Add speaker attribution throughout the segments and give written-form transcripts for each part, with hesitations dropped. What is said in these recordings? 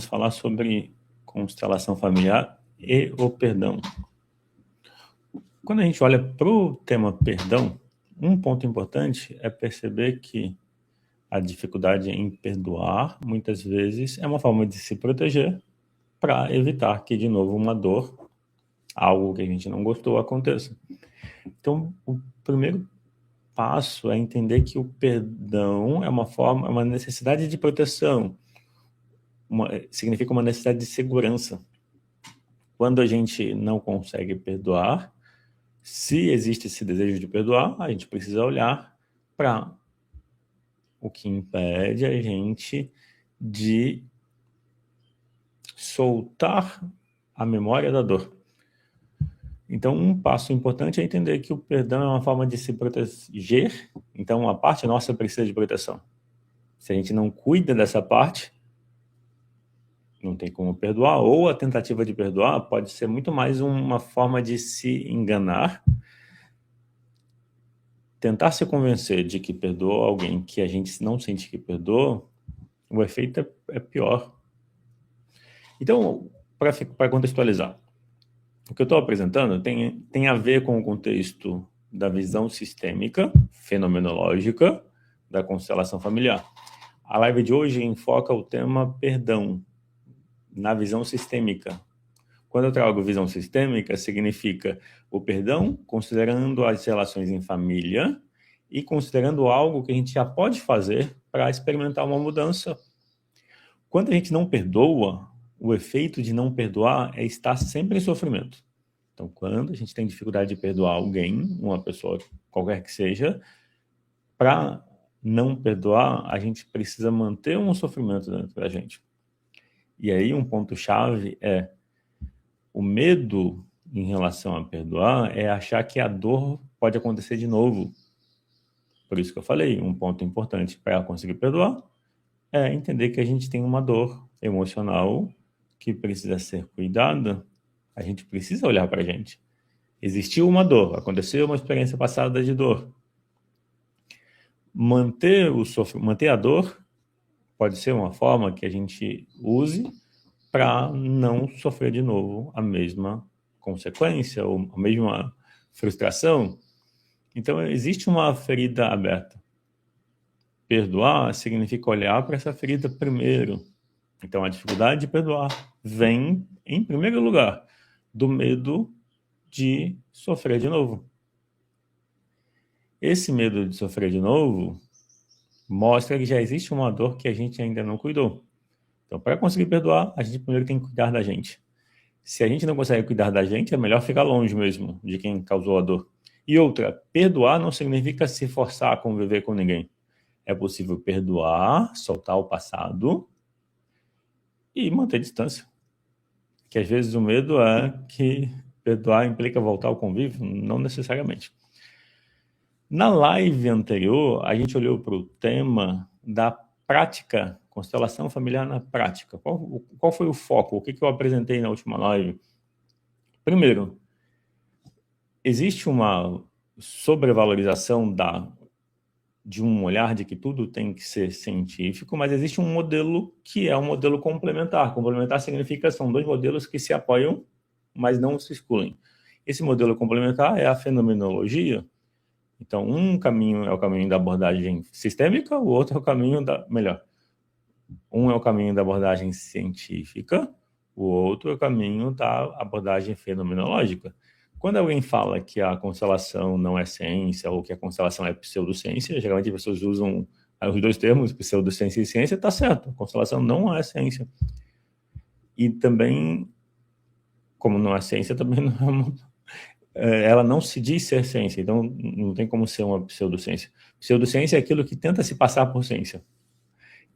Speaker 1: vamos falar sobre constelação familiar e o perdão. Quando a gente olha para o tema perdão, um ponto importante é perceber que a dificuldade em perdoar, muitas vezes, é uma forma de se proteger para evitar que, de novo, uma dor, algo que a gente não gostou, aconteça. Então, o primeiro passo é entender que o perdão é uma necessidade de proteção, significa uma necessidade de segurança. Quando a gente não consegue perdoar, se existe esse desejo de perdoar, a gente precisa olhar para o que impede a gente de soltar a memória da dor. Então, um passo importante é entender que o perdão é uma forma de se proteger. Então, a parte nossa precisa de proteção. Se a gente não cuida dessa parte, não tem como perdoar, ou a tentativa de perdoar pode ser muito mais uma forma de se enganar, tentar se convencer de que perdoa alguém que a gente não sente que perdoa, o efeito é pior. Então, para contextualizar, o que eu estou apresentando tem a ver com o contexto da visão sistêmica, fenomenológica, da constelação familiar. A live de hoje enfoca o tema perdão, na visão sistêmica. Quando eu trago visão sistêmica, significa o perdão considerando as relações em família e considerando algo que a gente já pode fazer para experimentar uma mudança. Quando a gente não perdoa, o efeito de não perdoar é estar sempre em sofrimento. Então, quando a gente tem dificuldade de perdoar alguém, uma pessoa qualquer que seja, para não perdoar, a gente precisa manter um sofrimento dentro da gente. E aí, um ponto-chave é o medo em relação a perdoar é achar que a dor pode acontecer de novo. Por isso que eu falei, um ponto importante para conseguir perdoar é entender que a gente tem uma dor emocional que precisa ser cuidada. A gente precisa olhar para a gente. Existiu uma dor, aconteceu uma experiência passada de dor. Manter a dor pode ser uma forma que a gente use para não sofrer de novo a mesma consequência ou a mesma frustração. Então, existe uma ferida aberta. Perdoar significa olhar para essa ferida primeiro. Então, a dificuldade de perdoar vem, em primeiro lugar, do medo de sofrer de novo. Esse medo de sofrer de novo mostra que já existe uma dor que a gente ainda não cuidou. Então, para conseguir perdoar, a gente primeiro tem que cuidar da gente. Se a gente não consegue cuidar da gente, é melhor ficar longe mesmo de quem causou a dor. E outra, perdoar não significa se forçar a conviver com ninguém. É possível perdoar, soltar o passado e manter distância. Que às vezes o medo é que perdoar implica voltar ao convívio, não necessariamente. Na live anterior, a gente olhou para o tema da prática, constelação familiar na prática. Qual foi o foco? O que eu apresentei na última live? Primeiro, existe uma sobrevalorização de um olhar de que tudo tem que ser científico, mas existe um modelo que é um modelo complementar. Complementar significa que são dois modelos que se apoiam, mas não se excluem. Esse modelo complementar é a fenomenologia. Então, um caminho é o caminho da abordagem sistêmica, o outro é o caminho um é o caminho da abordagem científica, o outro é o caminho da abordagem fenomenológica. Quando alguém fala que a constelação não é ciência ou que a constelação é pseudociência, geralmente as pessoas usam os dois termos, pseudociência e ciência, está certo, a constelação não é ciência. E também, como não é ciência, também não ela não se diz ser ciência, então não tem como ser uma pseudociência. Pseudociência é aquilo que tenta se passar por ciência,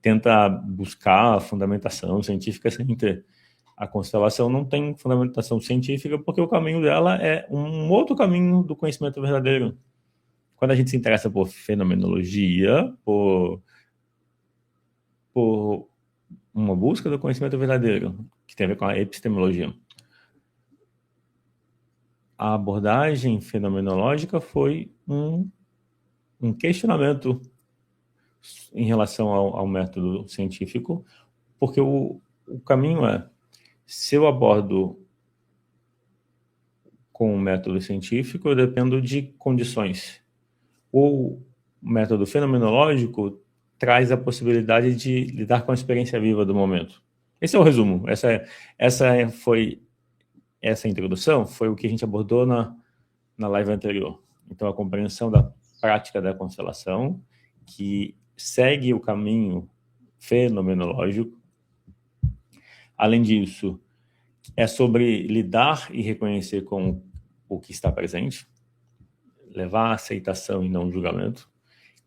Speaker 1: tenta buscar fundamentação científica sem ter. A constelação não tem fundamentação científica porque o caminho dela é um outro caminho do conhecimento verdadeiro. Quando a gente se interessa por fenomenologia, por uma busca do conhecimento verdadeiro, que tem a ver com a epistemologia, a abordagem fenomenológica foi um questionamento em relação ao método científico, porque o caminho é, se eu abordo com um método científico, eu dependo de condições. O método fenomenológico traz a possibilidade de lidar com a experiência viva do momento. Esse é o resumo. Essa introdução foi o que a gente abordou na live anterior. Então, a compreensão da prática da constelação, que segue o caminho fenomenológico. Além disso, é sobre lidar e reconhecer com o que está presente, levar a aceitação e não julgamento.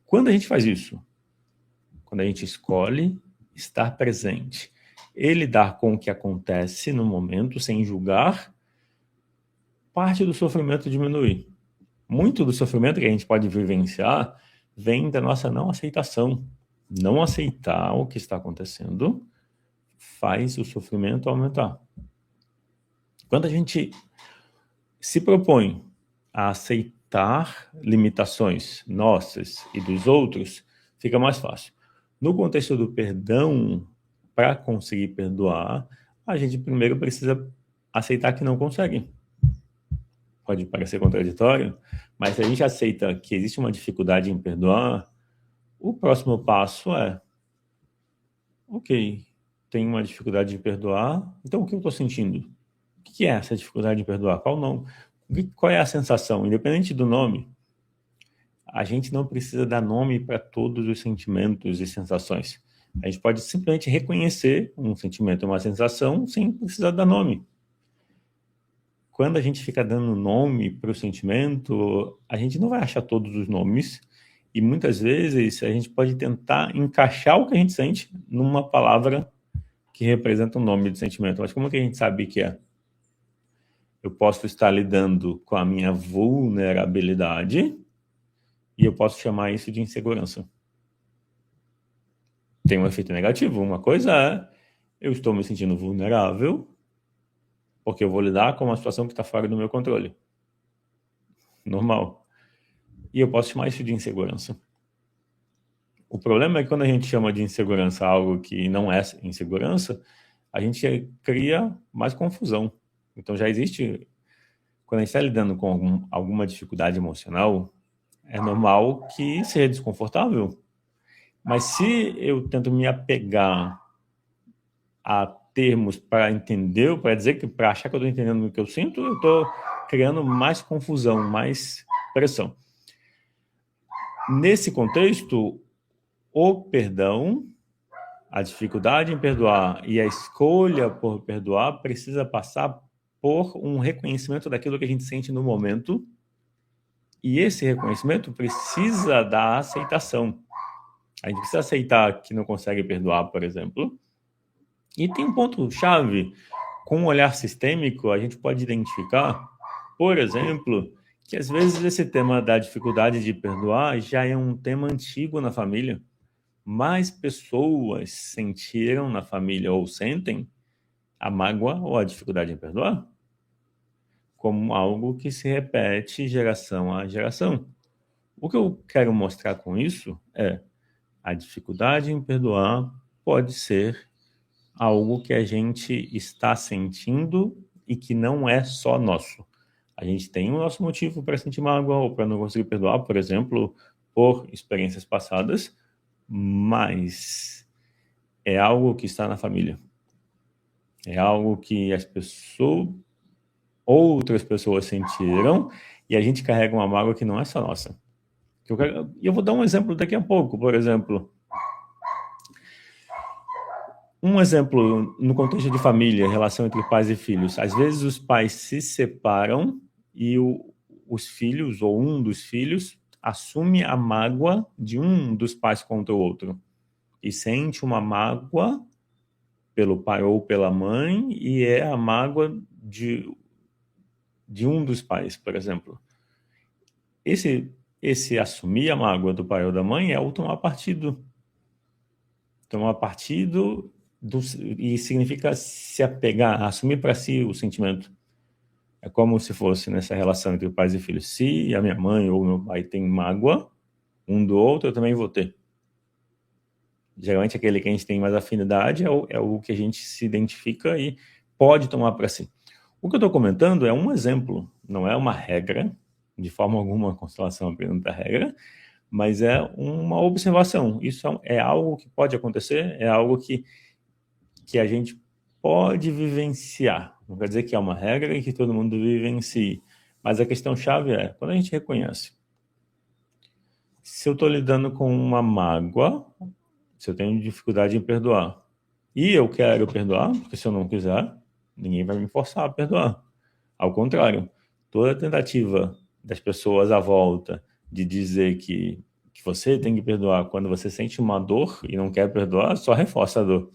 Speaker 1: Quando a gente faz isso, quando a gente escolhe estar presente e lidar com o que acontece no momento, sem julgar, parte do sofrimento diminui. Muito do sofrimento que a gente pode vivenciar vem da nossa não aceitação. Não aceitar o que está acontecendo faz o sofrimento aumentar. Quando a gente se propõe a aceitar limitações nossas e dos outros, fica mais fácil. No contexto do perdão, para conseguir perdoar, a gente primeiro precisa aceitar que não consegue. Pode parecer contraditório, mas se a gente aceita que existe uma dificuldade em perdoar, o próximo passo é: ok, tenho uma dificuldade de perdoar, então o que eu estou sentindo? O que é essa dificuldade de perdoar? Qual é a sensação? Independente do nome, a gente não precisa dar nome para todos os sentimentos e sensações. A gente pode simplesmente reconhecer um sentimento, uma sensação, sem precisar dar nome. Quando a gente fica dando nome para o sentimento, a gente não vai achar todos os nomes, e muitas vezes a gente pode tentar encaixar o que a gente sente numa palavra que representa um nome de sentimento. Mas como que a gente sabe que é? Eu posso estar lidando com a minha vulnerabilidade e eu posso chamar isso de insegurança. Tem um efeito negativo. Uma coisa é, eu estou me sentindo vulnerável porque eu vou lidar com uma situação que está fora do meu controle. Normal. E eu posso chamar isso de insegurança. O problema é que quando a gente chama de insegurança algo que não é insegurança, a gente cria mais confusão. Então já existe, quando a gente está lidando com alguma dificuldade emocional, é normal que seja desconfortável. Mas se eu tento me apegar a termos para entender, para dizer que, para achar que eu estou entendendo o que eu sinto, eu estou criando mais confusão, mais pressão. Nesse contexto, o perdão, a dificuldade em perdoar e a escolha por perdoar precisa passar por um reconhecimento daquilo que a gente sente no momento, e esse reconhecimento precisa da aceitação. A gente precisa aceitar que não consegue perdoar, por exemplo. E tem um ponto-chave. Com um olhar sistêmico, a gente pode identificar, por exemplo, que às vezes esse tema da dificuldade de perdoar já é um tema antigo na família. Mais pessoas sentiram na família ou sentem a mágoa ou a dificuldade em perdoar como algo que se repete geração a geração. O que eu quero mostrar com isso é a dificuldade em perdoar pode ser algo que a gente está sentindo e que não é só nosso. A gente tem o nosso motivo para sentir mágoa ou para não conseguir perdoar, por exemplo, por experiências passadas, mas é algo que está na família. É algo que outras pessoas sentiram, e a gente carrega uma mágoa que não é só nossa. Eu vou dar um exemplo daqui a pouco, por exemplo. Um exemplo no contexto de família, relação entre pais e filhos. Às vezes os pais se separam e os filhos, ou um dos filhos, assume a mágoa de um dos pais contra o outro. E sente uma mágoa pelo pai ou pela mãe, e é a mágoa de um dos pais, por exemplo. Esse assumir a mágoa do pai ou da mãe é o tomar partido. Tomar partido e significa se apegar, assumir para si o sentimento. É como se fosse nessa relação entre pais e filhos. Se a minha mãe ou meu pai tem mágoa um do outro, eu também vou ter. Geralmente aquele que a gente tem mais afinidade é o que a gente se identifica e pode tomar para si. O que eu estou comentando é um exemplo, não é uma regra, de forma alguma a constelação apresenta regra, mas é uma observação. Isso é algo que pode acontecer, é algo que a gente pode vivenciar. Não quer dizer que é uma regra e que todo mundo vivencie, mas a questão-chave é, quando a gente reconhece, se eu estou lidando com uma mágoa, se eu tenho dificuldade em perdoar, e eu quero perdoar, porque se eu não quiser, ninguém vai me forçar a perdoar. Ao contrário, toda tentativa das pessoas à volta de dizer que você tem que perdoar quando você sente uma dor e não quer perdoar, só reforça a dor.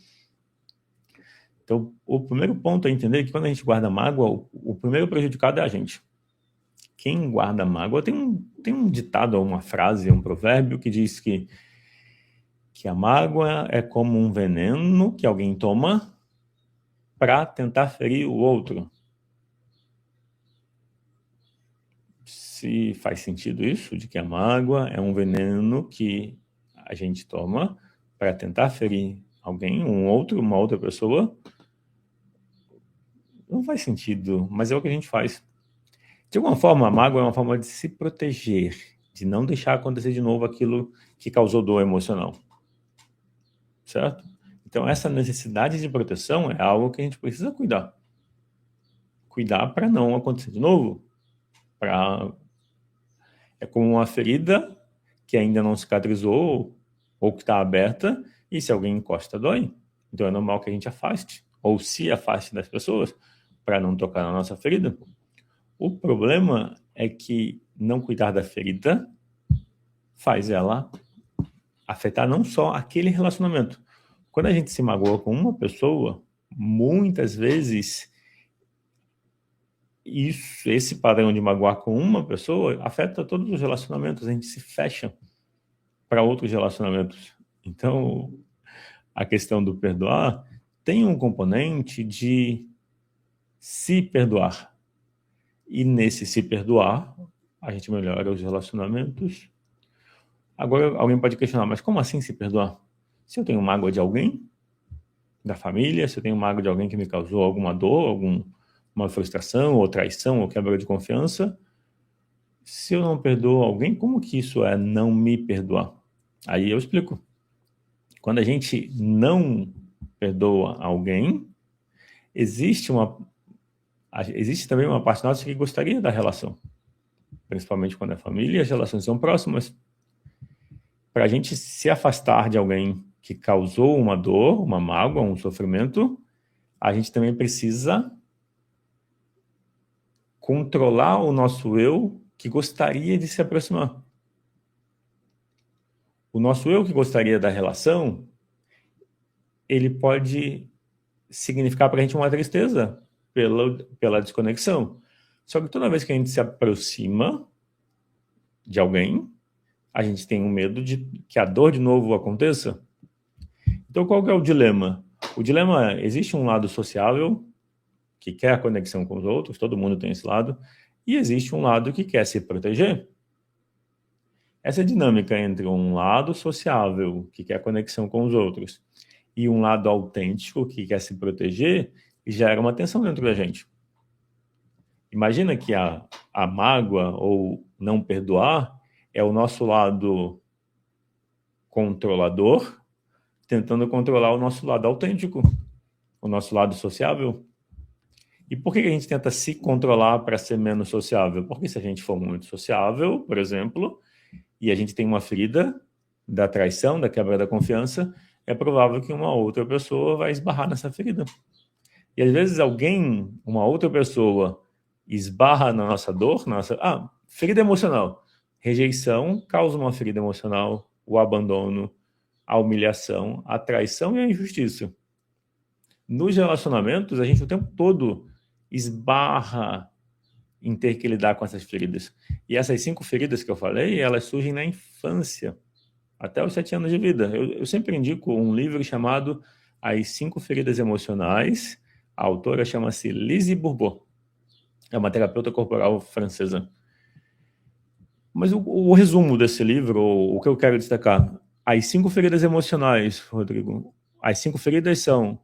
Speaker 1: Então, o primeiro ponto é entender que quando a gente guarda mágoa, o primeiro prejudicado é a gente. Quem guarda mágoa, tem um ditado, uma frase, um provérbio que diz que a mágoa é como um veneno que alguém toma para tentar ferir o outro. Se faz sentido isso, de que a mágoa é um veneno que a gente toma para tentar ferir alguém, uma outra pessoa, não faz sentido, mas é o que a gente faz. De alguma forma, a mágoa é uma forma de se proteger, de não deixar acontecer de novo aquilo que causou dor emocional. Certo? Então, essa necessidade de proteção é algo que a gente precisa cuidar. Cuidar para não acontecer de novo. É como uma ferida que ainda não cicatrizou ou que está aberta, e se alguém encosta, dói. Então, é normal que a gente afaste, ou se afaste das pessoas, para não tocar na nossa ferida. O problema é que não cuidar da ferida faz ela afetar não só aquele relacionamento. Quando a gente se magoa com uma pessoa, muitas vezes esse padrão de magoar com uma pessoa afeta todos os relacionamentos, a gente se fecha para outros relacionamentos. Então, a questão do perdoar tem um componente de se perdoar. E nesse se perdoar, a gente melhora os relacionamentos. Agora, alguém pode questionar, mas como assim se perdoar? Se eu tenho mágoa de alguém, da família, se eu tenho mágoa de alguém que me causou alguma dor, alguma frustração, ou traição, ou quebra de confiança, se eu não perdoo alguém, como que isso é não me perdoar? Aí eu explico. Quando a gente não perdoa alguém, existe também uma parte nossa que gostaria da relação, principalmente quando é família e as relações são próximas. Para a gente se afastar de alguém que causou uma dor, uma mágoa, um sofrimento, a gente também precisa controlar o nosso eu que gostaria de se aproximar. O nosso eu que gostaria da relação, ele pode significar para a gente uma tristeza pela desconexão. Só que toda vez que a gente se aproxima de alguém, a gente tem um medo de que a dor de novo aconteça. Então, qual que é o dilema? O dilema é, existe um lado sociável, que quer a conexão com os outros, todo mundo tem esse lado, e existe um lado que quer se proteger. Essa dinâmica entre um lado sociável, que quer a conexão com os outros, e um lado autêntico, que quer se proteger, gera uma tensão dentro da gente. Imagina que a mágoa ou não perdoar é o nosso lado controlador tentando controlar o nosso lado autêntico, o nosso lado sociável. E por que a gente tenta se controlar para ser menos sociável? Porque se a gente for muito sociável, por exemplo, e a gente tem uma ferida da traição, da quebra da confiança, é provável que uma outra pessoa vai esbarrar nessa ferida. E às vezes uma outra pessoa, esbarra na nossa dor, ferida emocional. Rejeição causa uma ferida emocional, o abandono, a humilhação, a traição e a injustiça. Nos relacionamentos, a gente o tempo todo esbarra em ter que lidar com essas feridas. E essas 5 feridas que eu falei, elas surgem na infância, até os 7 anos de vida. Eu sempre indico um livro chamado As 5 Feridas Emocionais. A autora chama-se Lise Bourbeau. É uma terapeuta corporal francesa. Mas o resumo desse livro, o que eu quero destacar, As 5 feridas emocionais, Rodrigo, as 5 feridas são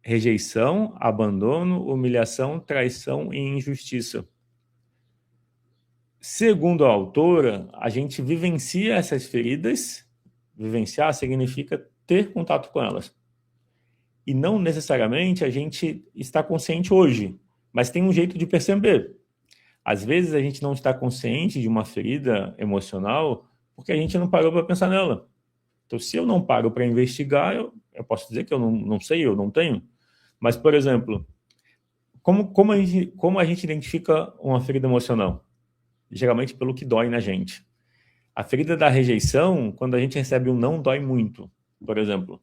Speaker 1: rejeição, abandono, humilhação, traição e injustiça. Segundo a autora, a gente vivencia essas feridas. Vivenciar significa ter contato com elas. E não necessariamente a gente está consciente hoje, mas tem um jeito de perceber. Às vezes a gente não está consciente de uma ferida emocional porque a gente não parou para pensar nela. Então, se eu não paro para investigar, eu posso dizer que eu não sei, eu não tenho. Mas, por exemplo, como a gente identifica uma ferida emocional? Geralmente pelo que dói na gente. A ferida da rejeição, quando a gente recebe um não, dói muito. Por exemplo,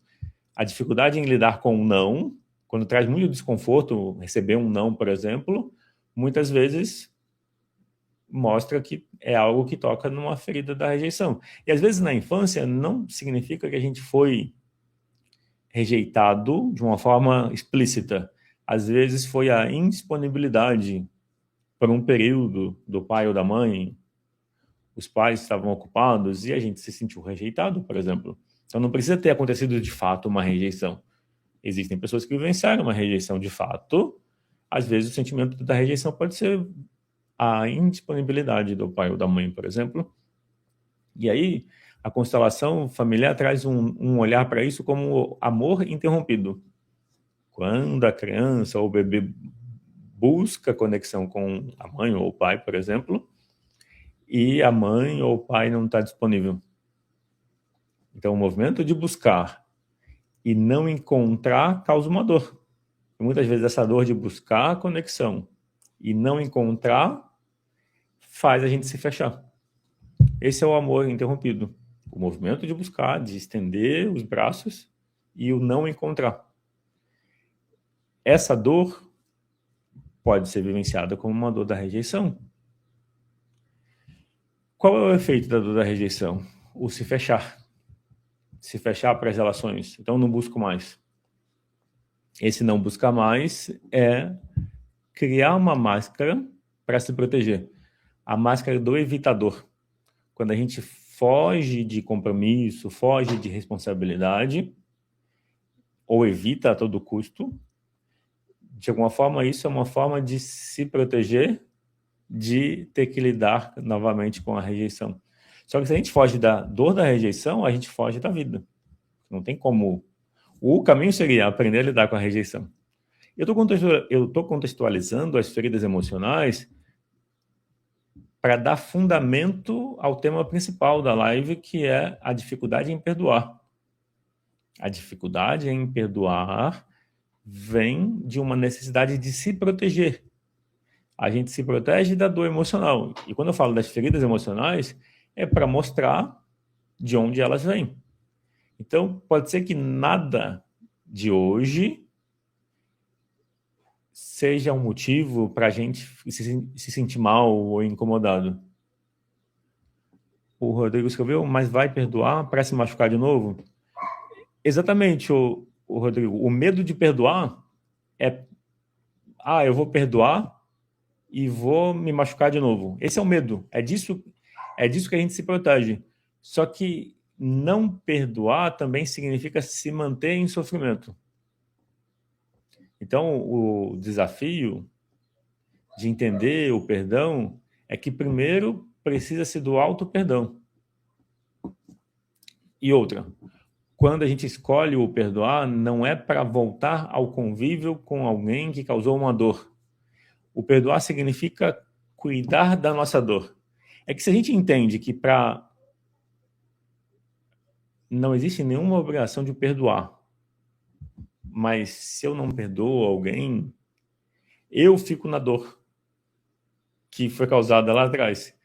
Speaker 1: a dificuldade em lidar com um não, quando traz muito desconforto, receber um não, por exemplo, muitas vezes mostra que é algo que toca numa ferida da rejeição. E às vezes na infância não significa que a gente foi rejeitado de uma forma explícita. Às vezes foi a indisponibilidade por um período do pai ou da mãe. Os pais estavam ocupados e a gente se sentiu rejeitado, por exemplo. Então não precisa ter acontecido de fato uma rejeição. Existem pessoas que vivenciaram uma rejeição de fato. Às vezes o sentimento da rejeição pode ser a indisponibilidade do pai ou da mãe, por exemplo. E aí, a constelação familiar traz um olhar para isso como amor interrompido. Quando a criança ou o bebê busca conexão com a mãe ou o pai, por exemplo, e a mãe ou o pai não está disponível. Então, o movimento de buscar e não encontrar causa uma dor. E muitas vezes essa dor de buscar a conexão e não encontrar faz a gente se fechar. Esse é o amor interrompido. O movimento de buscar, de estender os braços e o não encontrar. Essa dor pode ser vivenciada como uma dor da rejeição. Qual é o efeito da dor da rejeição? O se fechar. Se fechar para as relações. Então, não busco mais. Esse não buscar mais é criar uma máscara para se proteger. A máscara do evitador. Quando a gente foge de compromisso, foge de responsabilidade, ou evita a todo custo, de alguma forma isso é uma forma de se proteger de ter que lidar novamente com a rejeição. Só que se a gente foge da dor da rejeição, a gente foge da vida. Não tem como. O caminho seria aprender a lidar com a rejeição. Eu estou contextualizando as feridas emocionais para dar fundamento ao tema principal da live, que é a dificuldade em perdoar. A dificuldade em perdoar vem de uma necessidade de se proteger. A gente se protege da dor emocional. E quando eu falo das feridas emocionais, é para mostrar de onde elas vêm. Então, pode ser que nada de hoje seja um motivo para a gente se sentir mal ou incomodado. O Rodrigo escreveu, mas vai perdoar para se machucar de novo? Exatamente, o Rodrigo. O medo de perdoar é, eu vou perdoar e vou me machucar de novo. Esse é o medo. É disso que a gente se protege. Só que não perdoar também significa se manter em sofrimento. Então, o desafio de entender o perdão é que primeiro precisa-se do auto-perdão. E outra, quando a gente escolhe o perdoar, não é para voltar ao convívio com alguém que causou uma dor. O perdoar significa cuidar da nossa dor. É que se a gente entende que não existe nenhuma obrigação de perdoar, mas se eu não perdoo alguém, eu fico na dor que foi causada lá atrás.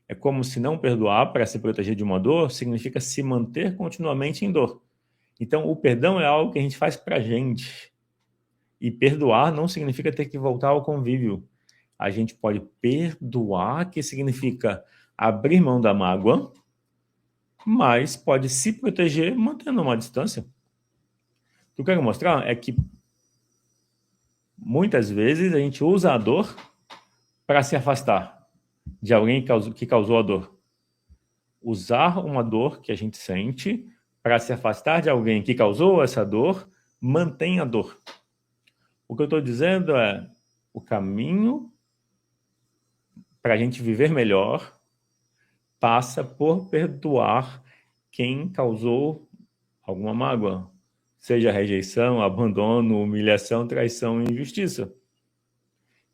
Speaker 1: É como se não perdoar para se proteger de uma dor significa se manter continuamente em dor. Então, o perdão é algo que a gente faz para a gente. E perdoar não significa ter que voltar ao convívio. A gente pode perdoar, que significa abrir mão da mágoa, mas pode se proteger mantendo uma distância. O que eu quero mostrar é que muitas vezes a gente usa a dor para se afastar de alguém que causou a dor. Usar uma dor que a gente sente para se afastar de alguém que causou essa dor, mantém a dor. O que eu estou dizendo é o caminho para a gente viver melhor passa por perdoar quem causou alguma mágoa, seja rejeição, abandono, humilhação, traição e injustiça.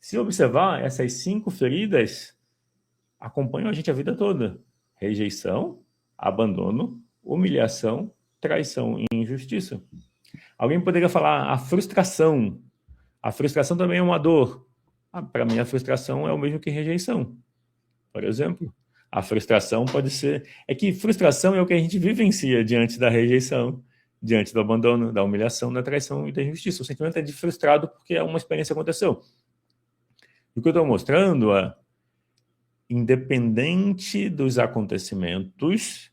Speaker 1: Se observar, essas 5 feridas acompanham a gente a vida toda. Rejeição, abandono, humilhação, traição e injustiça. Alguém poderia falar a frustração. A frustração também é uma dor. Para mim, a frustração é o mesmo que rejeição. Por exemplo, a frustração pode ser... É que frustração é o que a gente vivencia diante da rejeição, diante do abandono, da humilhação, da traição e da injustiça. O sentimento é de frustrado porque uma experiência aconteceu. E o que eu estou mostrando é, independente dos acontecimentos,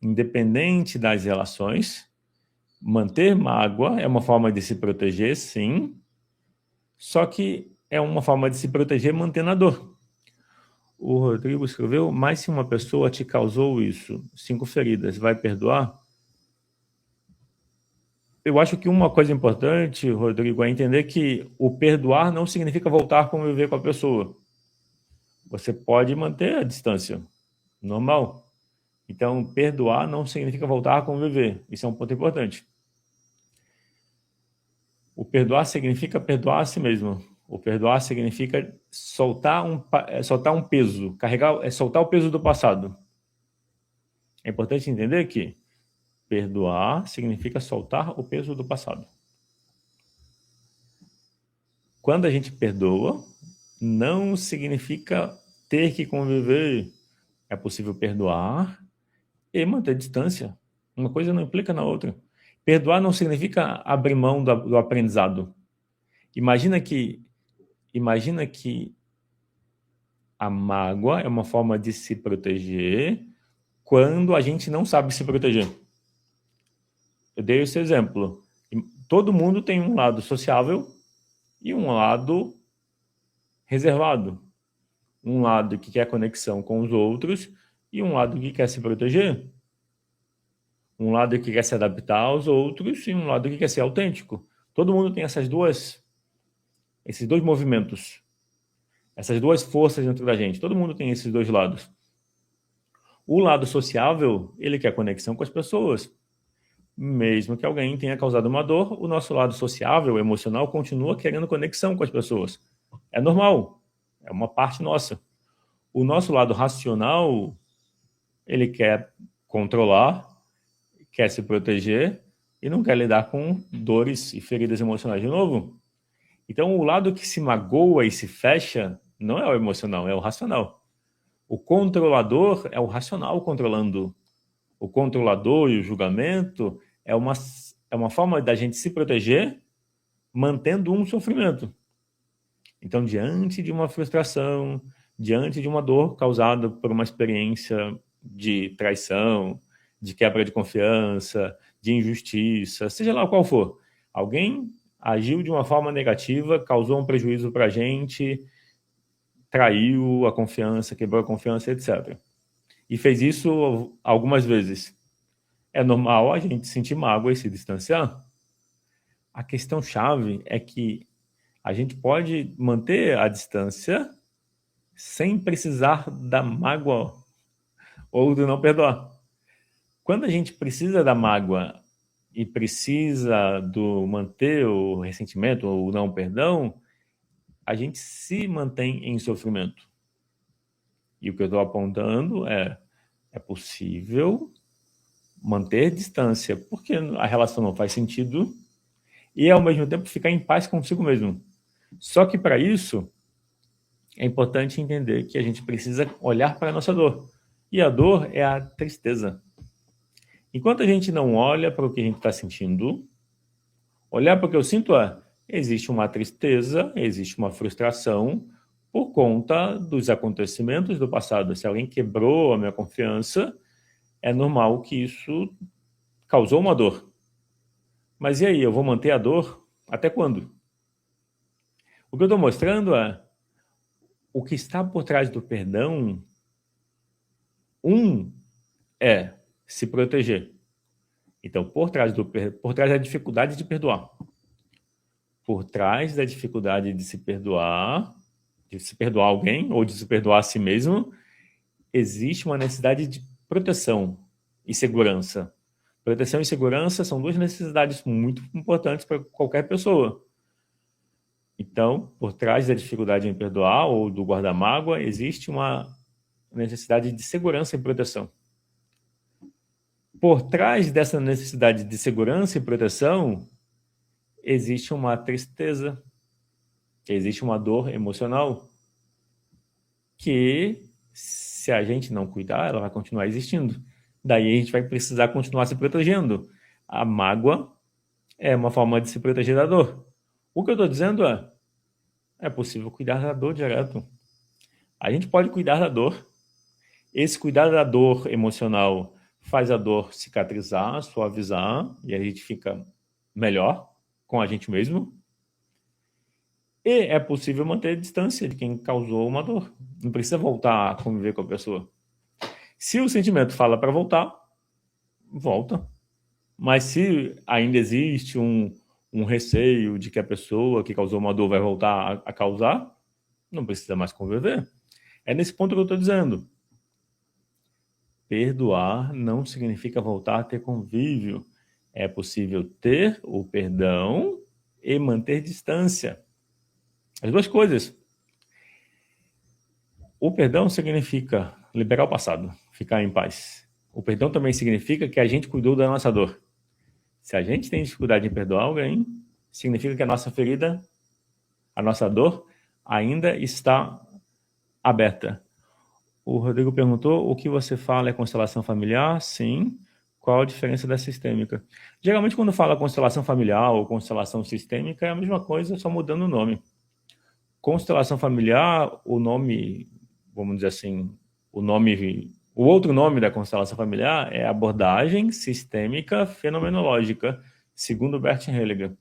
Speaker 1: independente das relações, manter mágoa é uma forma de se proteger, sim, só que é uma forma de se proteger mantendo a dor. O Rodrigo escreveu, mas se uma pessoa te causou isso, 5 feridas, vai perdoar? Eu acho que uma coisa importante, Rodrigo, é entender que o perdoar não significa voltar a conviver com a pessoa. Você pode manter a distância, normal. Então, perdoar não significa voltar a conviver. Isso é um ponto importante. O perdoar significa perdoar a si mesmo. O perdoar significa soltar um peso, soltar o peso do passado. É importante entender que perdoar significa soltar o peso do passado. Quando a gente perdoa, não significa ter que conviver. É possível perdoar e manter distância. Uma coisa não implica na outra. Perdoar não significa abrir mão do aprendizado. Imagina que a mágoa é uma forma de se proteger quando a gente não sabe se proteger. Eu dei esse exemplo. Todo mundo tem um lado sociável e um lado reservado. Um lado que quer conexão com os outros e um lado que quer se proteger. Um lado que quer se adaptar aos outros e um lado que quer ser autêntico. Todo mundo tem esses dois movimentos, essas duas forças dentro da gente. Todo mundo tem esses dois lados. O lado sociável, ele quer conexão com as pessoas. Mesmo que alguém tenha causado uma dor, o nosso lado sociável, emocional, continua querendo conexão com as pessoas. É normal, é uma parte nossa. O nosso lado racional, ele quer controlar, quer se proteger e não quer lidar com dores e feridas emocionais de novo. Então, o lado que se magoa e se fecha não é o emocional, é o racional. O controlador é o racional controlando. O controlador e o julgamento é uma forma da gente se proteger mantendo um sofrimento. Então, diante de uma frustração, diante de uma dor causada por uma experiência de traição, de quebra de confiança, de injustiça, seja lá qual for, alguém agiu de uma forma negativa, causou um prejuízo para a gente, traiu a confiança, quebrou a confiança, etc. E fez isso algumas vezes. É normal a gente sentir mágoa e se distanciar. A questão chave é que a gente pode manter a distância sem precisar da mágoa ou do não perdoar. Quando a gente precisa da mágoa e precisa do manter o ressentimento ou o não perdão, a gente se mantém em sofrimento. E o que eu estou apontando é possível manter distância, porque a relação não faz sentido, e ao mesmo tempo ficar em paz consigo mesmo. Só que para isso, é importante entender que a gente precisa olhar para a nossa dor. E a dor é a tristeza. Enquanto a gente não olha para o que a gente está sentindo, olhar para o que eu sinto existe uma tristeza, existe uma frustração por conta dos acontecimentos do passado. Se alguém quebrou a minha confiança, é normal que isso causou uma dor. Mas e aí, eu vou manter a dor até quando? O que eu estou mostrando é o que está por trás do perdão. É se proteger. Então, por trás da dificuldade de perdoar, por trás da dificuldade de se perdoar alguém ou de se perdoar a si mesmo, existe uma necessidade de proteção e segurança. Proteção e segurança são duas necessidades muito importantes para qualquer pessoa. Então, por trás da dificuldade em perdoar ou do guarda-mágoa, existe uma necessidade de segurança e proteção. Por trás dessa necessidade de segurança e proteção, existe uma tristeza, existe uma dor emocional que, se a gente não cuidar, ela vai continuar existindo. Daí a gente vai precisar continuar se protegendo. A mágoa é uma forma de se proteger da dor. O que eu estou dizendo é possível cuidar da dor direto. A gente pode cuidar da dor. Esse cuidar da dor emocional faz a dor cicatrizar, suavizar, e a gente fica melhor com a gente mesmo. E é possível manter a distância de quem causou uma dor. Não precisa voltar a conviver com a pessoa. Se o sentimento fala para voltar, volta. Mas se ainda existe um receio de que a pessoa que causou uma dor vai voltar a causar, não precisa mais conviver. É nesse ponto que eu estou dizendo. Perdoar não significa voltar a ter convívio. É possível ter o perdão e manter distância. As duas coisas. O perdão significa liberar o passado, ficar em paz. O perdão também significa que a gente cuidou da nossa dor. Se a gente tem dificuldade em perdoar alguém, significa que a nossa ferida, a nossa dor, ainda está aberta. O Rodrigo perguntou, o que você fala é constelação familiar? Sim. Qual a diferença da sistêmica? Geralmente, quando fala constelação familiar ou constelação sistêmica, é a mesma coisa, só mudando o nome. Constelação familiar, o nome, vamos dizer assim, o outro nome da constelação familiar é abordagem sistêmica fenomenológica, segundo Bert Hellinger.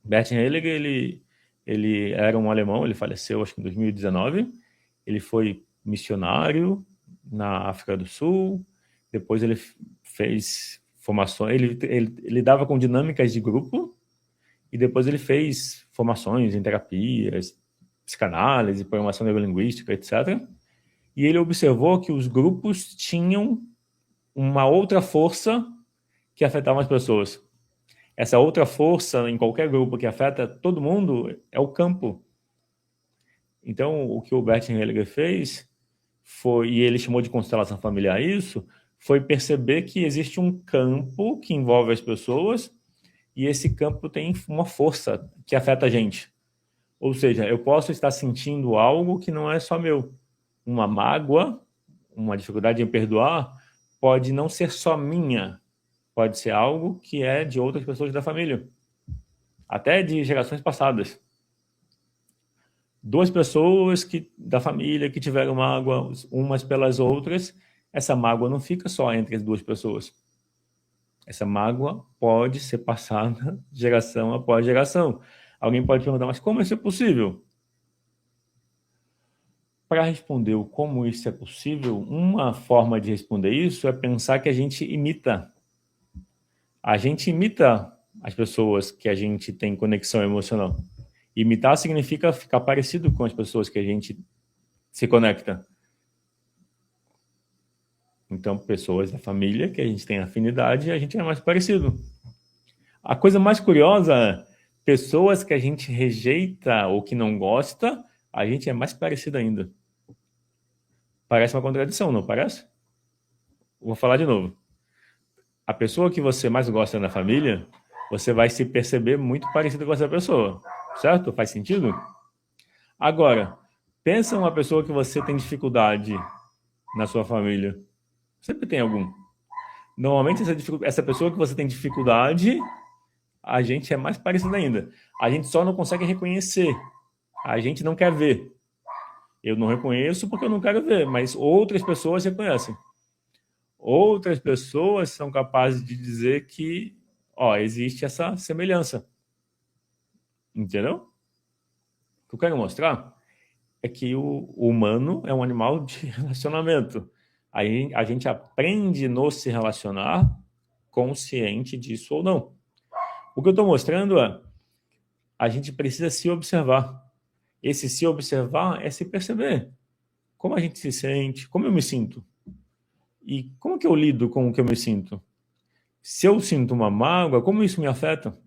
Speaker 1: Bert Hellinger, ele era um alemão, ele faleceu acho que em 2019, ele foi missionário na África do Sul, depois ele fez formações, ele lidava com dinâmicas de grupo, e depois ele fez formações em terapias, psicanálise, programação neurolinguística, etc. E ele observou que os grupos tinham uma outra força que afetava as pessoas. Essa outra força, em qualquer grupo que afeta todo mundo, é o campo. Então, o que o Bert Hellinger fez foi, e ele chamou de constelação familiar isso, foi perceber que existe um campo que envolve as pessoas e esse campo tem uma força que afeta a gente. Ou seja, eu posso estar sentindo algo que não é só meu. Uma mágoa, uma dificuldade em perdoar, pode não ser só minha. Pode ser algo que é de outras pessoas da família. Até de gerações passadas. Duas pessoas da família que tiveram mágoa umas pelas outras, essa mágoa não fica só entre as duas pessoas. Essa mágoa pode ser passada geração após geração. Alguém pode perguntar, mas como isso é possível? Para responder o como isso é possível, uma forma de responder isso é pensar que a gente imita. A gente imita as pessoas que a gente tem conexão emocional. Imitar significa ficar parecido com as pessoas que a gente se conecta. Então, pessoas da família que a gente tem afinidade, a gente é mais parecido. A coisa mais curiosa é, pessoas que a gente rejeita ou que não gosta, a gente é mais parecido ainda. Parece uma contradição, não parece? Vou falar de novo. A pessoa que você mais gosta na família, você vai se perceber muito parecido com essa pessoa. Certo? Faz sentido? Agora, pensa uma pessoa que você tem dificuldade na sua família. Sempre tem algum. Normalmente, essa pessoa que você tem dificuldade, a gente é mais parecido ainda. A gente só não consegue reconhecer. A gente não quer ver. Eu não reconheço porque eu não quero ver, mas outras pessoas reconhecem. Outras pessoas são capazes de dizer que, existe essa semelhança. Entendeu? O que eu quero mostrar é que o humano é um animal de relacionamento. Aí a gente aprende a se relacionar consciente disso ou não. O que eu estou mostrando é, a gente precisa se observar. Esse se observar é se perceber. Como a gente se sente, como eu me sinto. E como que eu lido com o que eu me sinto? Se eu sinto uma mágoa, como isso me afeta?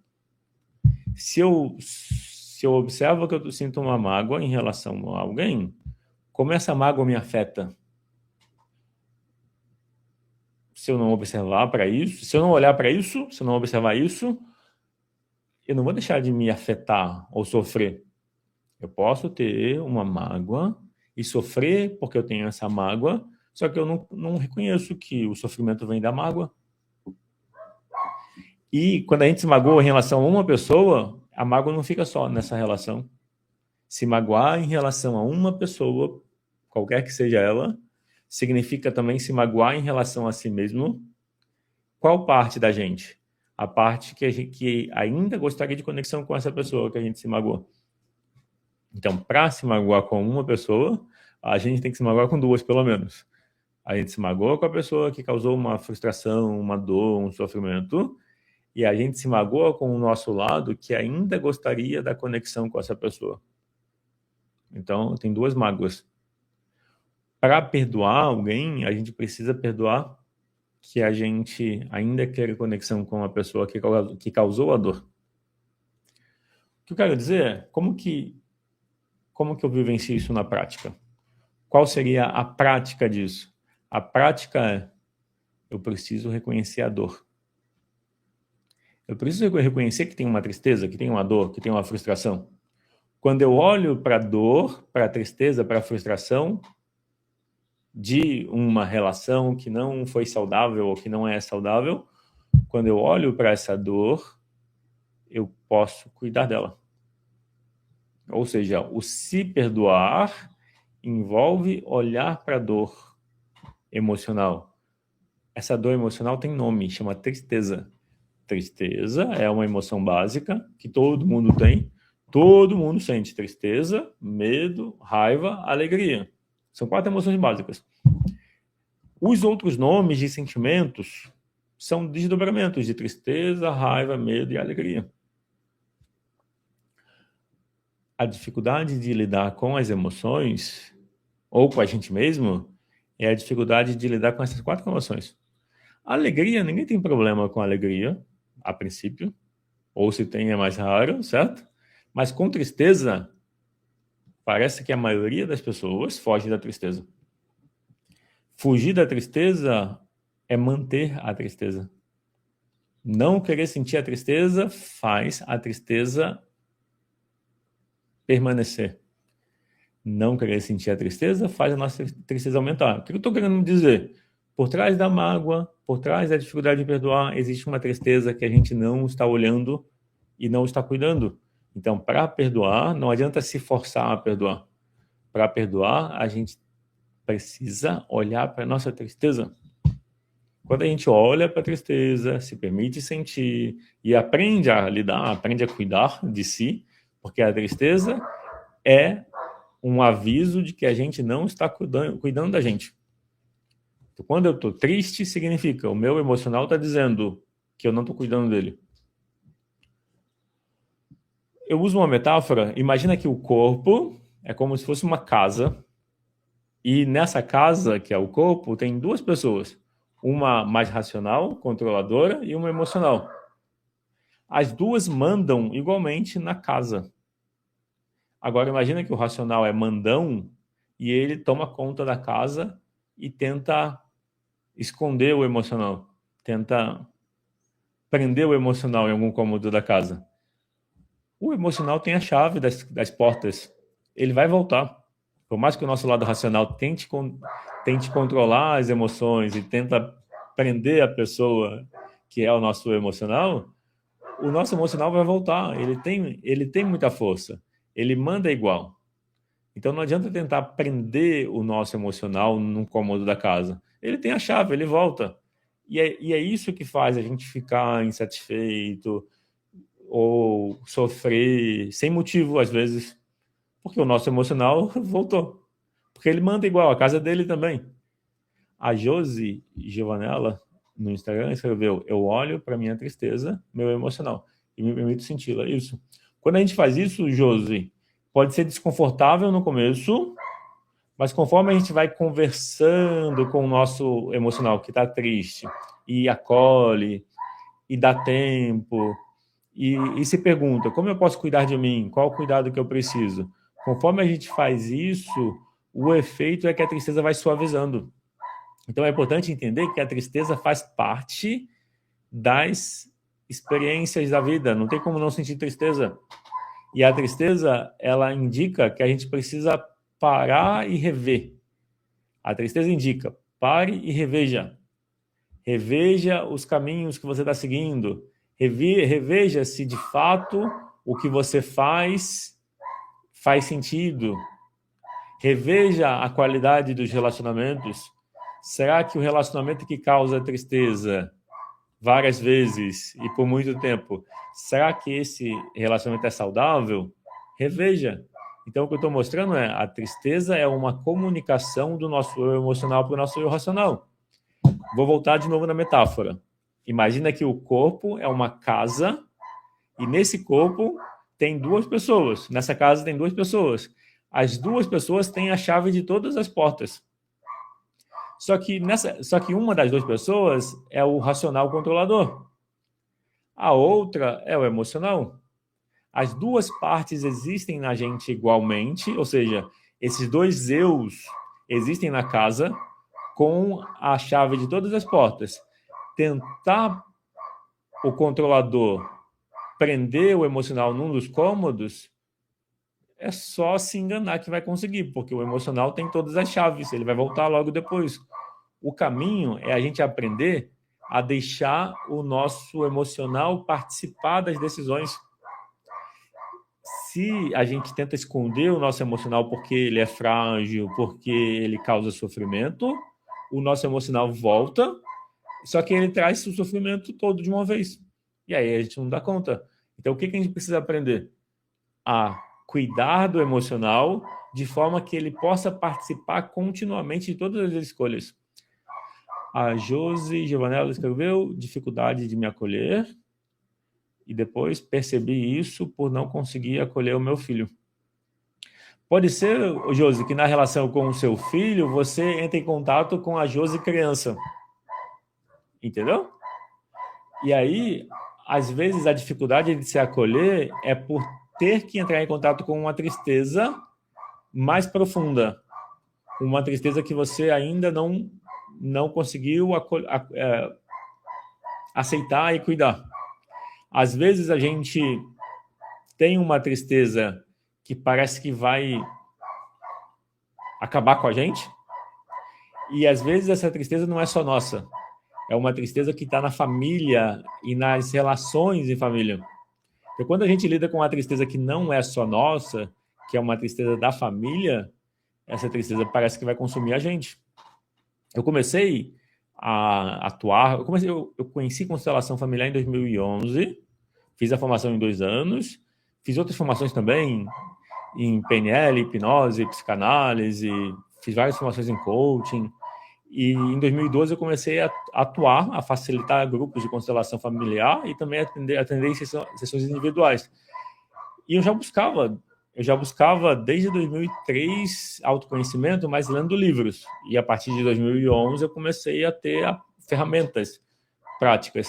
Speaker 1: Se eu observo que eu sinto uma mágoa em relação a alguém, como essa mágoa me afeta? Se eu não observar para isso, se eu não olhar para isso, se eu não observar isso, eu não vou deixar de me afetar ou sofrer. Eu posso ter uma mágoa e sofrer porque eu tenho essa mágoa, só que eu não reconheço que o sofrimento vem da mágoa. E quando a gente se magoa em relação a uma pessoa, a mágoa não fica só nessa relação. Se magoar em relação a uma pessoa, qualquer que seja ela, significa também se magoar em relação a si mesmo. Qual parte da gente? A parte que ainda gostaria de conexão com essa pessoa que a gente se magoou. Então, para se magoar com uma pessoa, a gente tem que se magoar com duas, pelo menos. A gente se magoa com a pessoa que causou uma frustração, uma dor, um sofrimento, e a gente se magoa com o nosso lado que ainda gostaria da conexão com essa pessoa. Então, tem duas mágoas. Para perdoar alguém, a gente precisa perdoar que a gente ainda quer conexão com a pessoa que causou a dor. O que eu quero dizer é, como que eu vivencio isso na prática? Qual seria a prática disso? A prática é, eu preciso reconhecer a dor. Eu preciso reconhecer que tem uma tristeza, que tem uma dor, que tem uma frustração. Quando eu olho para a dor, para a tristeza, para a frustração de uma relação que não foi saudável ou que não é saudável, quando eu olho para essa dor, eu posso cuidar dela. Ou seja, o se perdoar envolve olhar para a dor emocional. Essa dor emocional tem nome, chama tristeza. Tristeza é uma emoção básica que todo mundo tem. Todo mundo sente tristeza, medo, raiva, alegria. São 4 emoções básicas. Os outros nomes de sentimentos são desdobramentos de tristeza, raiva, medo e alegria. A dificuldade de lidar com as emoções, ou com a gente mesmo, é a dificuldade de lidar com essas 4 emoções. A alegria, ninguém tem problema com a alegria, a princípio, ou se tem é mais raro, certo? Mas com tristeza, parece que a maioria das pessoas foge da tristeza. Fugir da tristeza é manter a tristeza. Não querer sentir a tristeza faz a tristeza permanecer. Não querer sentir a tristeza faz a nossa tristeza aumentar. O que eu estou querendo dizer? Por trás da mágoa, por trás da dificuldade de perdoar, existe uma tristeza que a gente não está olhando e não está cuidando. Então, para perdoar, não adianta se forçar a perdoar. Para perdoar, a gente precisa olhar para a nossa tristeza. Quando a gente olha para a tristeza, se permite sentir e aprende a lidar, aprende a cuidar de si, porque a tristeza é um aviso de que a gente não está cuidando da gente. Então, quando eu estou triste, significa o meu emocional está dizendo que eu não estou cuidando dele. Eu uso uma metáfora, imagina que o corpo é como se fosse uma casa, e nessa casa, que é o corpo, tem 2 pessoas, uma mais racional, controladora, e uma emocional. As 2 mandam igualmente na casa. Agora imagina que o racional é mandão e ele toma conta da casa e tenta esconder o emocional, tenta prender o emocional em algum cômodo da casa. O emocional tem a chave das portas. Ele vai voltar. Por mais que o nosso lado racional tente controlar as emoções e tenta prender a pessoa que é o nosso emocional vai voltar. Ele tem muita força. Ele manda igual. Então não adianta tentar prender o nosso emocional num cômodo da casa. Ele tem a chave, ele volta. E é isso que faz a gente ficar insatisfeito ou sofrer sem motivo, às vezes, porque o nosso emocional voltou. Porque ele manda igual, a casa dele também. A Josi Giovanella, no Instagram, escreveu: eu olho para minha tristeza, meu emocional, e me permito senti-la. Isso. Quando a gente faz isso, Josi, pode ser desconfortável no começo, mas conforme a gente vai conversando com o nosso emocional que está triste, e acolhe, e dá tempo, e se pergunta, como eu posso cuidar de mim? Qual o cuidado que eu preciso? Conforme a gente faz isso, o efeito é que a tristeza vai suavizando. Então é importante entender que a tristeza faz parte das experiências da vida. Não tem como não sentir tristeza. E a tristeza, ela indica que a gente precisa parar e rever. A tristeza indica, pare e reveja. Reveja os caminhos que você está seguindo. Reveja se de fato o que você faz sentido. Reveja a qualidade dos relacionamentos. Será que o relacionamento que causa tristeza várias vezes e por muito tempo, será que esse relacionamento é saudável? Reveja. Então, o que eu estou mostrando é a tristeza é uma comunicação do nosso eu emocional para o nosso eu racional. Vou voltar de novo na metáfora. Imagina que o corpo é uma casa e nesse corpo tem duas pessoas. Nessa casa tem duas pessoas. As duas pessoas têm a chave de todas as portas. Só que uma das duas pessoas é o racional controlador. A outra é o emocional. As duas partes existem na gente igualmente, ou seja, esses dois eus existem na casa com a chave de todas as portas. Tentar o controlador prender o emocional num dos cômodos é só se enganar que vai conseguir, porque o emocional tem todas as chaves, ele vai voltar logo depois. O caminho é a gente aprender a deixar o nosso emocional participar das decisões. Se a gente tenta esconder o nosso emocional porque ele é frágil, porque ele causa sofrimento, o nosso emocional volta, só que ele traz o sofrimento todo de uma vez. E aí a gente não dá conta. Então, o que a gente precisa aprender? A cuidar do emocional de forma que ele possa participar continuamente de todas as escolhas. A Josi Giovanella escreveu: dificuldade de me acolher, e depois percebi isso por não conseguir acolher o meu filho. Pode ser, Josi, que na relação com o seu filho, você entre em contato com a Josi criança. Entendeu? E aí, às vezes, a dificuldade de se acolher é por ter que entrar em contato com uma tristeza mais profunda. Uma tristeza que você ainda não conseguiu aceitar e cuidar. Às vezes, a gente tem uma tristeza que parece que vai acabar com a gente, e às vezes essa tristeza não é só nossa. É uma tristeza que está na família e nas relações em família. Porque quando a gente lida com uma tristeza que não é só nossa, que é uma tristeza da família, essa tristeza parece que vai consumir a gente. Eu comecei a atuar, eu conheci constelação familiar em 2011, fiz a formação em 2 anos, fiz outras formações também em PNL, hipnose, psicanálise, fiz várias formações em coaching. E em 2012 eu comecei a atuar, a facilitar grupos de constelação familiar e também atender em sessões individuais. E eu já buscava desde 2003 autoconhecimento, mas lendo livros. E a partir de 2011 eu comecei a ter ferramentas práticas.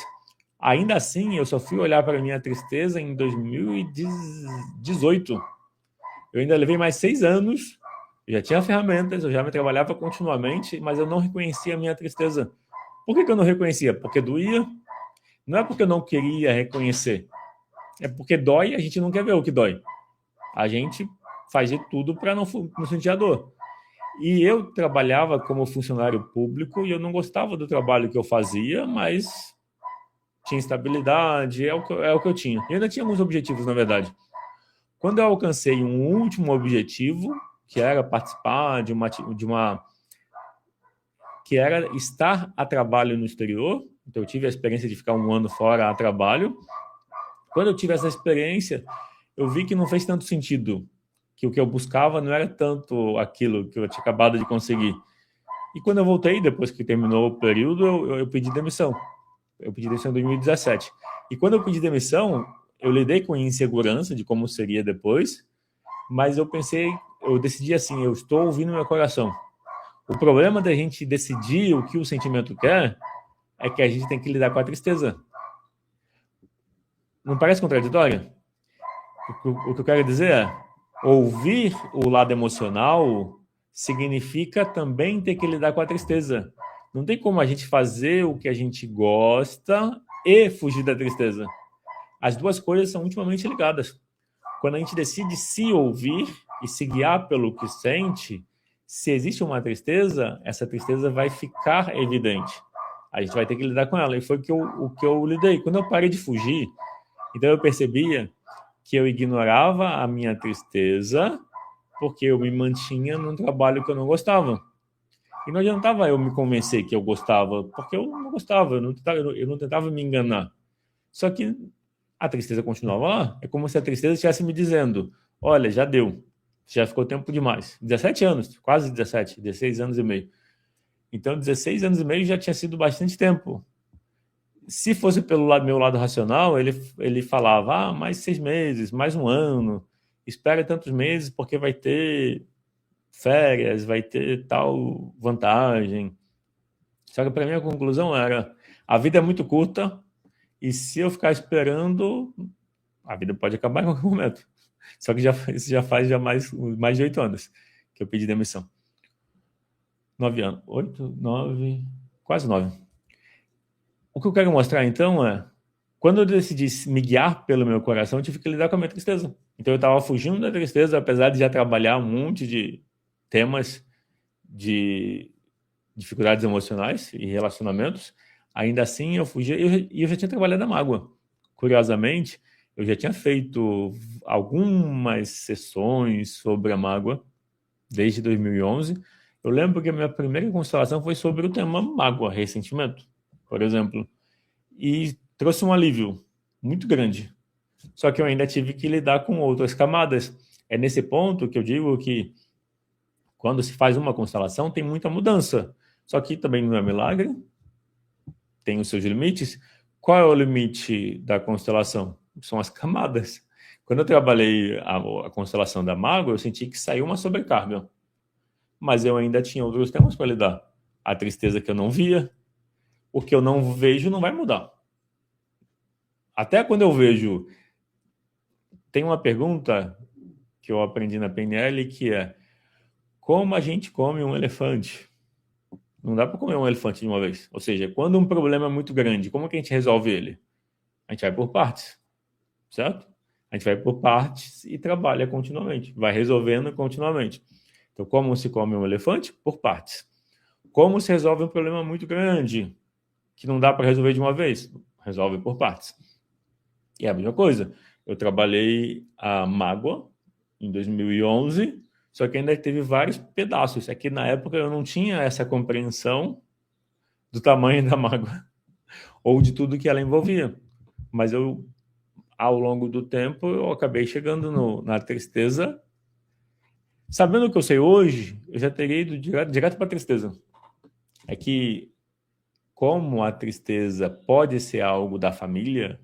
Speaker 1: Ainda assim, eu só fui olhar para a minha tristeza em 2018. Eu ainda levei mais 6 anos. Eu já tinha ferramentas, eu já me trabalhava continuamente, mas eu não reconhecia a minha tristeza. Por que eu não reconhecia? Porque doía. Não é porque eu não queria reconhecer. É porque dói e a gente não quer ver o que dói. A gente faz de tudo para não sentir a dor. E eu trabalhava como funcionário público e eu não gostava do trabalho que eu fazia, mas tinha estabilidade, é o que eu tinha. E ainda tinha alguns objetivos, na verdade. Quando eu alcancei um último objetivo, que era participar que era estar a trabalho no exterior. Então, eu tive a experiência de ficar 1 ano fora a trabalho. Quando eu tive essa experiência, eu vi que não fez tanto sentido, que o que eu buscava não era tanto aquilo que eu tinha acabado de conseguir. E quando eu voltei, depois que terminou o período, eu pedi demissão. Eu pedi demissão em 2017. E quando eu pedi demissão, eu lidei com a insegurança de como seria depois, mas eu decidi assim, eu estou ouvindo meu coração. O problema da gente decidir o que o sentimento quer é que a gente tem que lidar com a tristeza. Não parece contraditório? O que eu quero dizer é, ouvir o lado emocional significa também ter que lidar com a tristeza. Não tem como a gente fazer o que a gente gosta e fugir da tristeza. As duas coisas são intimamente ligadas. Quando a gente decide se ouvir e se guiar pelo que sente, se existe uma tristeza, essa tristeza vai ficar evidente. A gente vai ter que lidar com ela. E foi o que eu lidei. Quando eu parei de fugir, então eu percebia que eu ignorava a minha tristeza porque eu me mantinha num trabalho que eu não gostava. E não adiantava eu me convencer que eu gostava, porque eu não gostava, eu não tentava me enganar. Só que a tristeza continuava lá. É como se a tristeza estivesse me dizendo, olha, já deu, já ficou tempo demais. 17 anos, quase 17, 16 anos e meio. Então, 16 anos e meio já tinha sido bastante tempo. Se fosse pelo meu lado racional, ele falava, mais 6 meses, mais um ano, espera tantos meses porque vai ter férias, vai ter tal vantagem. Só que para mim a conclusão era, a vida é muito curta e se eu ficar esperando, a vida pode acabar em qualquer momento. Só que isso já faz mais de 8 anos que eu pedi demissão. 9 anos. 8, 9, quase 9. O que eu quero mostrar, então, é quando eu decidi me guiar pelo meu coração, eu tive que lidar com a minha tristeza. Então, eu estava fugindo da tristeza, apesar de já trabalhar um monte de temas de dificuldades emocionais e relacionamentos. Ainda assim, eu fugia e eu já tinha trabalhado a mágoa. Curiosamente, eu já tinha feito algumas sessões sobre a mágoa desde 2011. Eu lembro que a minha primeira constelação foi sobre o tema mágoa, ressentimento, por exemplo. E trouxe um alívio muito grande. Só que eu ainda tive que lidar com outras camadas. É nesse ponto que eu digo que quando se faz uma constelação tem muita mudança. Só que também não é milagre, tem os seus limites. Qual é o limite da constelação? São as camadas. Quando eu trabalhei a constelação da mágoa, eu senti que saiu uma sobrecarga. Mas eu ainda tinha outros temas para lidar. A tristeza que eu não via, o que eu não vejo não vai mudar. Até quando eu vejo... Tem uma pergunta que eu aprendi na PNL que é como a gente come um elefante? Não dá para comer um elefante de uma vez. Ou seja, quando um problema é muito grande, como que a gente resolve ele? A gente vai por partes, certo? A gente vai por partes e trabalha continuamente, vai resolvendo continuamente. Então, como se come um elefante? Por partes. Como se resolve um problema muito grande, que não dá para resolver de uma vez? Resolve por partes. E é a mesma coisa. Eu trabalhei a mágoa em 2011, só que ainda teve vários pedaços. É que na época eu não tinha essa compreensão do tamanho da mágoa ou de tudo que ela envolvia. Mas eu, ao longo do tempo, eu acabei chegando na tristeza. Sabendo o que eu sei hoje, eu já teria ido direto para a tristeza. É que, como a tristeza pode ser algo da família,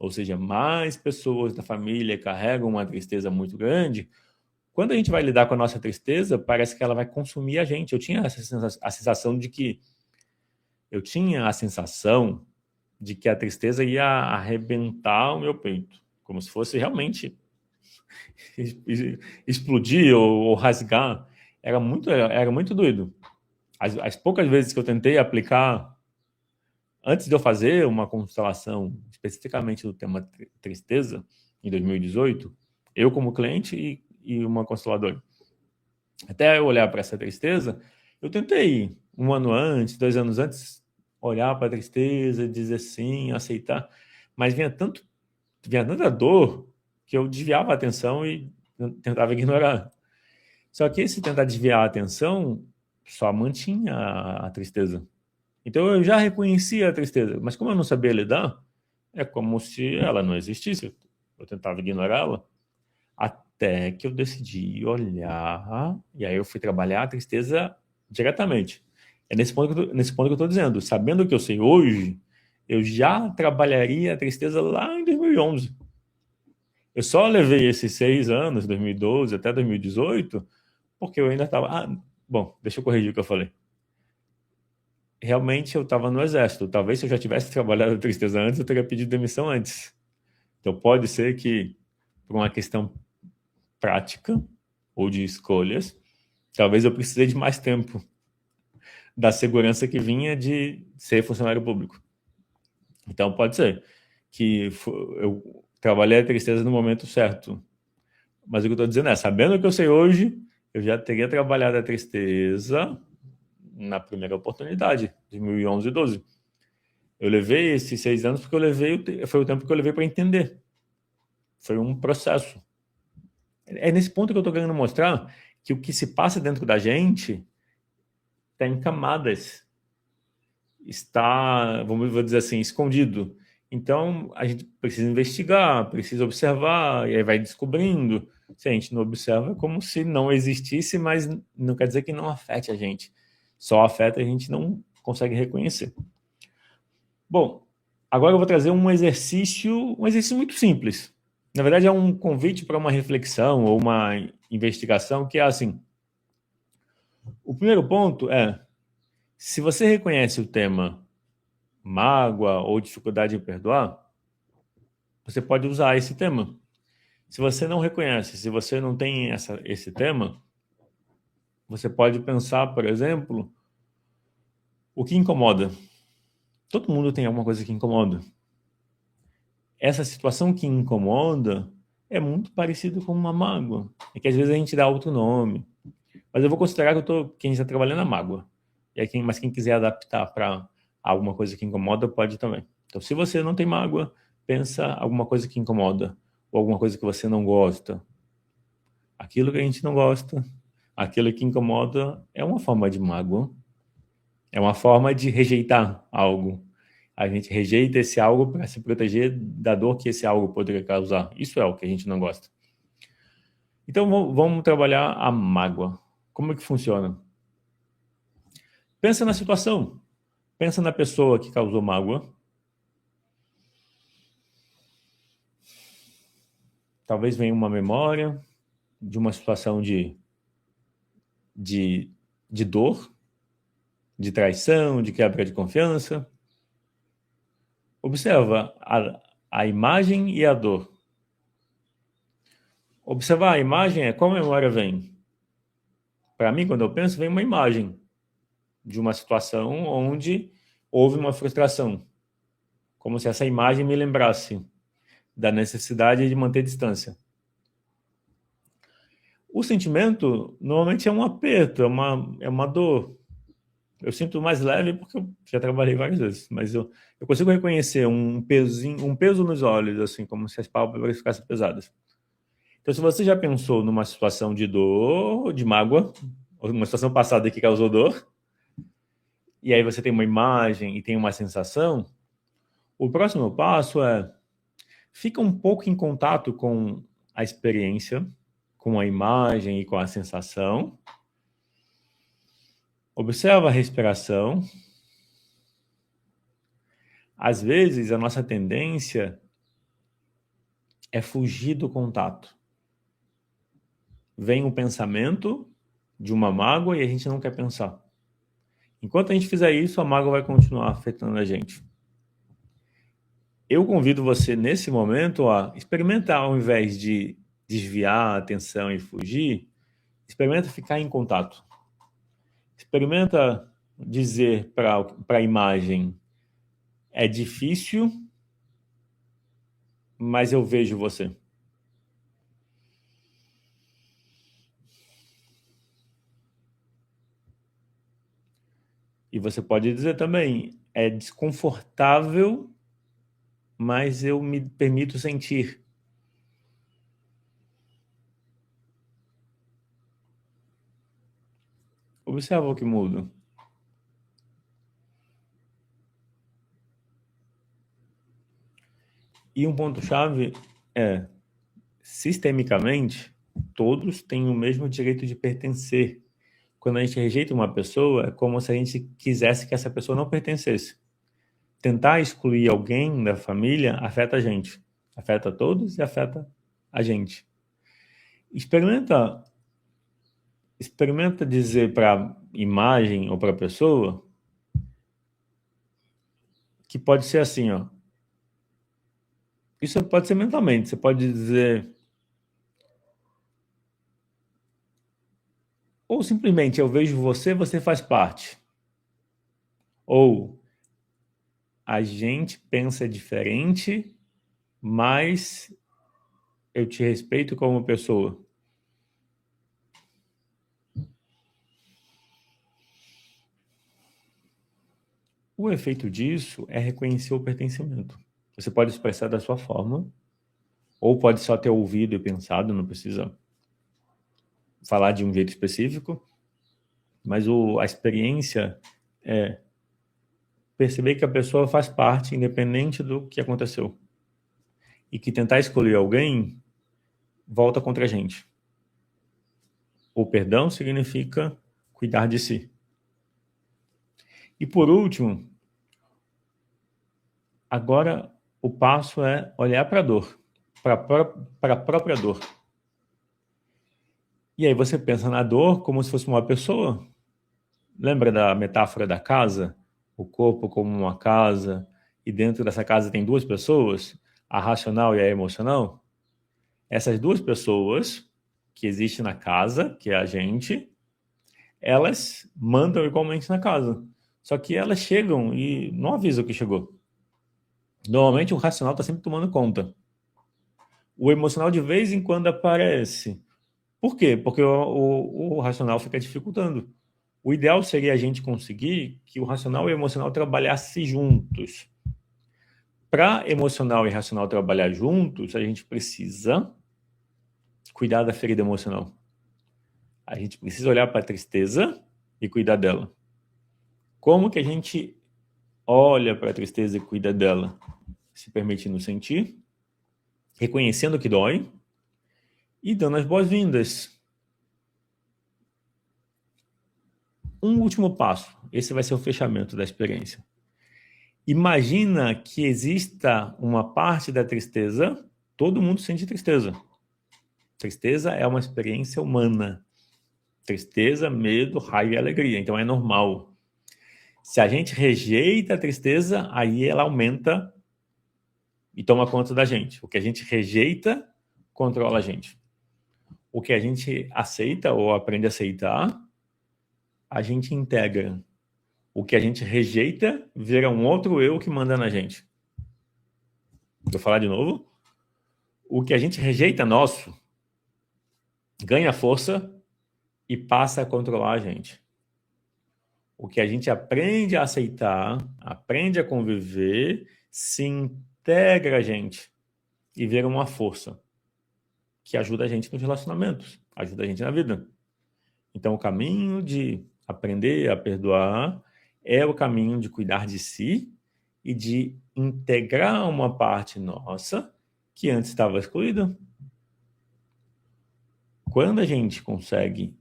Speaker 1: ou seja, mais pessoas da família carregam uma tristeza muito grande, quando a gente vai lidar com a nossa tristeza, parece que ela vai consumir a gente. Eu tinha a sensação de que a tristeza ia arrebentar o meu peito, como se fosse realmente explodir ou rasgar. Era muito doido. As poucas vezes que eu tentei aplicar, antes de eu fazer uma constelação especificamente do tema tristeza, em 2018, eu como cliente e uma consteladora, até eu olhar para essa tristeza, eu tentei 1 ano antes, 2 anos antes, olhar para a tristeza, dizer sim, aceitar, mas vinha tanta dor que eu desviava a atenção e tentava ignorar. Só que esse tentar desviar a atenção só mantinha a tristeza. Então eu já reconhecia a tristeza, mas como eu não sabia lidar, é como se ela não existisse. Eu tentava ignorá-la até que eu decidi olhar, e aí eu fui trabalhar a tristeza diretamente. É nesse ponto que eu estou dizendo. Sabendo o que eu sei hoje, eu já trabalharia a tristeza lá em 2011. Eu só levei esses 6 anos, 2012 até 2018, porque eu ainda estava... bom, deixa eu corrigir o que eu falei. Realmente eu estava no exército. Talvez se eu já tivesse trabalhado a tristeza antes, eu teria pedido demissão antes. Então pode ser que, por uma questão prática ou de escolhas, talvez eu precisei de mais tempo da segurança que vinha de ser funcionário público. Então pode ser que eu trabalhei a tristeza no momento certo. Mas o que eu estou dizendo é, sabendo o que eu sei hoje, eu já teria trabalhado a tristeza na primeira oportunidade, 2011 e 12. Eu levei esses 6 anos porque foi o tempo que eu levei para entender. Foi um processo. É nesse ponto que eu estou querendo mostrar que o que se passa dentro da gente está em camadas. Está, vou dizer assim, escondido. Então, a gente precisa investigar, precisa observar, e aí vai descobrindo. Se a gente não observa, é como se não existisse, mas não quer dizer que não afete a gente. Só afeta a gente não consegue reconhecer. Bom, agora eu vou trazer um exercício muito simples. Na verdade, é um convite para uma reflexão ou uma investigação que é assim. O primeiro ponto é, se você reconhece o tema mágoa ou dificuldade em perdoar, você pode usar esse tema. Se você não reconhece, se você não tem esse tema, você pode pensar, por exemplo, o que incomoda. Todo mundo tem alguma coisa que incomoda. Essa situação que incomoda é muito parecido com uma mágoa. É que às vezes a gente dá outro nome. Mas eu vou considerar que quem está trabalhando a mágoa. Mas quem quiser adaptar para alguma coisa que incomoda, pode também. Então, se você não tem mágoa, pensa alguma coisa que incomoda. Ou alguma coisa que você não gosta. Aquilo que a gente não gosta, aquilo que incomoda, é uma forma de mágoa. É uma forma de rejeitar algo. A gente rejeita esse algo para se proteger da dor que esse algo poderia causar. Isso é o que a gente não gosta. Então, vamos trabalhar a mágoa. Como é que funciona? Pensa na situação. Pensa na pessoa que causou mágoa. Talvez venha uma memória de uma situação de dor, de traição, de quebra de confiança. Observa a imagem e a dor. Observar a imagem é qual memória vem. Para mim, quando eu penso, vem uma imagem de uma situação onde houve uma frustração. Como se essa imagem me lembrasse da necessidade de manter distância. O sentimento, normalmente, é um aperto, é uma dor. Eu sinto mais leve porque eu já trabalhei várias vezes, mas eu consigo reconhecer um peso nos olhos, assim, como se as pálpebras ficassem pesadas. Então, se você já pensou numa situação de dor, de mágoa, ou uma situação passada que causou dor, e aí você tem uma imagem e tem uma sensação, o próximo passo é fica um pouco em contato com a experiência, com a imagem e com a sensação. Observa a respiração. Às vezes, a nossa tendência é fugir do contato. Vem um pensamento de uma mágoa e a gente não quer pensar. Enquanto a gente fizer isso, a mágoa vai continuar afetando a gente. Eu convido você, nesse momento, a experimentar, ao invés de desviar a atenção e fugir, experimenta ficar em contato. Experimenta dizer para a imagem, é difícil, mas eu vejo você. E você pode dizer também, é desconfortável, mas eu me permito sentir. Observa o que muda. E um ponto-chave é, sistemicamente, todos têm o mesmo direito de pertencer, Quando a gente rejeita uma pessoa, é como se a gente quisesse que essa pessoa não pertencesse. Tentar excluir alguém da família afeta a gente. Afeta todos e afeta a gente. Experimenta dizer para a imagem ou para a pessoa que pode ser assim, ó. Isso pode ser mentalmente. Você pode dizer... Ou simplesmente, eu vejo você, você faz parte. Ou, a gente pensa diferente, mas eu te respeito como pessoa. O efeito disso é reconhecer o pertencimento. Você pode expressar da sua forma, ou pode só ter ouvido e pensado, não precisa falar de um jeito específico, mas a experiência é perceber que a pessoa faz parte, independente do que aconteceu. E que tentar escolher alguém volta contra a gente. O perdão significa cuidar de si. E por último, agora o passo é olhar para a dor, para a própria dor. E aí você pensa na dor como se fosse uma pessoa. Lembra da metáfora da casa? O corpo como uma casa, e dentro dessa casa tem duas pessoas, a racional e a emocional. Essas duas pessoas que existem na casa, que é a gente, elas mandam igualmente na casa. Só que elas chegam e não avisam que chegou. Normalmente o racional está sempre tomando conta. O emocional de vez em quando aparece. Por quê? Porque o racional fica dificultando. O ideal seria a gente conseguir que o racional e o emocional trabalhassem juntos. Para emocional e racional trabalhar juntos, a gente precisa cuidar da ferida emocional. A gente precisa olhar para a tristeza e cuidar dela. Como que a gente olha para a tristeza e cuida dela? Se permitindo sentir, reconhecendo que dói e dando as boas-vindas. Um último passo, esse vai ser o fechamento da experiência. Imagina que exista uma parte da tristeza, todo mundo sente tristeza. Tristeza é uma experiência humana. Tristeza, medo, raiva e alegria, então é normal. Se a gente rejeita a tristeza, aí ela aumenta e toma conta da gente. O que a gente rejeita, controla a gente. O que a gente aceita ou aprende a aceitar, a gente integra. O que a gente rejeita, vira um outro eu que manda na gente. Vou falar de novo. O que a gente rejeita nosso, ganha força e passa a controlar a gente. O que a gente aprende a aceitar, aprende a conviver, se integra a gente e vira uma força que ajuda a gente nos relacionamentos, ajuda a gente na vida. Então, o caminho de aprender a perdoar é o caminho de cuidar de si e de integrar uma parte nossa que antes estava excluída. Quando a gente consegue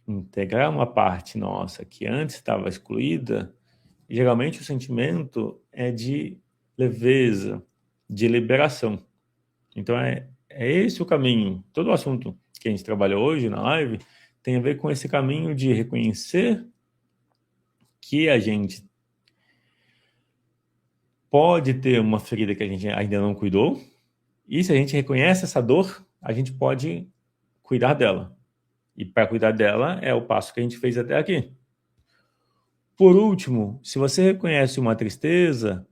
Speaker 1: integrar uma parte nossa que antes estava excluída, geralmente o sentimento é de leveza, de liberação. Então é esse o caminho. Todo o assunto que a gente trabalha hoje na live tem a ver com esse caminho de reconhecer que a gente pode ter uma ferida que a gente ainda não cuidou, e se a gente reconhece essa dor, a gente pode cuidar dela. E para cuidar dela é o passo que a gente fez até aqui. Por último, se você reconhece uma tristeza,